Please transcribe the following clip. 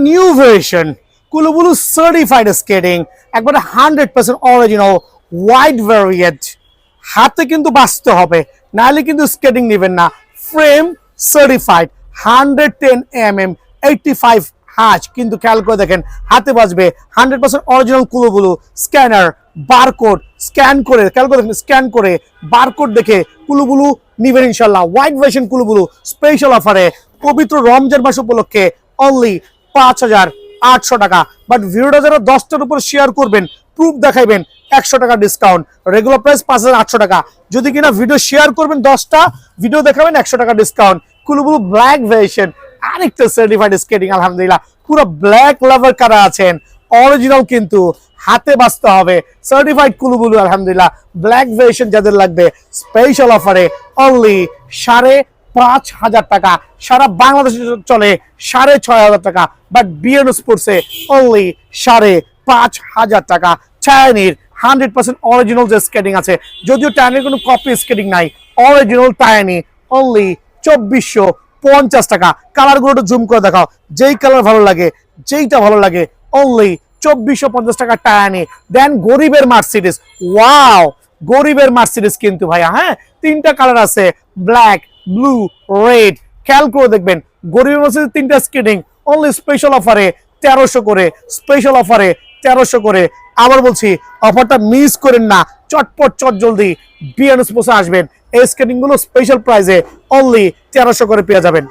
New version কুলুবুলু certified skating, একবারে 100% original wide variant. হাতে কিন্তু বাঁচতে হবে, নাহলে কিন্তু স্কেটিং নেবেন না। ফ্রেম সার্টিফাইড 110 mm 85 হাজ, কিন্তু খেয়াল করে দেখেন হাতে বাজবে 100% অরিজিনাল কুলুবুলু। স্ক্যানার বারকোড স্ক্যান করে, খেয়াল করে দেখেন, স্ক্যান করে বারকোড দেখে কুলুবুলু নিবেন ইনশাল্লাহ। হোয়াইট ভার্সন কুলুবুলু স্পেশাল অফারে পবিত্র রমজান মাস উপলক্ষে অনলি 5800 টাকা। বাট ভিডিওটা যারা 10টার উপর শেয়ার করবেন, প্রুফ দেখাইবেন, 100 টাকা ডিসকাউন্ট। রেগুলার প্রাইস 5800 টাকা। যদি কিনা ভিডিও শেয়ার করবেন 10টা, ভিডিও দেখাবেন 100 টাকা ডিসকাউন্ট। কুলুবুলু ব্ল্যাক ভার্সন আরেকটা সার্টিফাইড স্কেটিং, আলহামদুলিল্লাহ। পুরো ব্ল্যাক লাভার কারা আছেন, অরিজিনাল কিন্তু হাতে বাঁচতে হবে। সার্টিফাইড কুলুবুলু আলহামদুলিল্লাহ। ব্ল্যাক ভার্সন যাদের লাগবে স্পেশাল অফারে অনলি 5500 টাকা। সারা বাংলাদেশে চলে 6500 টাকা, বাট বিএন স্পোর্টসে অনলি 5500 টাকা। টায়ানির 100% অরিজিনাল যে স্কেটিং আছে, যদিও টায়ানির কোনো কপি স্কেটিং নাই, অরিজিনাল টায়ানি অনলি 2450 টাকা। কালারগুলো একটু জুম করে দেখাও, যেই কালার ভালো লাগে, যেইটা ভালো লাগে, অনলি 2450 টাকা টায়ানি। দেন গরিবের মার্সিডিস, ওয়াও, গরিবের মার্সিডিস কিন্তু ভাইয়া, হ্যাঁ 3টা কালার আছে, ব্ল্যাক, ব্লু, রেড। খেয়াল করে দেখবেন গরিবের মার্সিডিস 3টা স্কেটিং অনলি স্পেশাল অফারে 1300 করে, স্পেশাল অফারে 1300 করে। আবার বলছি, অফারটা মিস করেন না, চটপট চট জলদি বিএন স্পোর্টসে আসবেন। এই স্কেটিং গুলো স্পেশাল প্রাইসে অনলি 1300 করে পেয়ে যাবেন।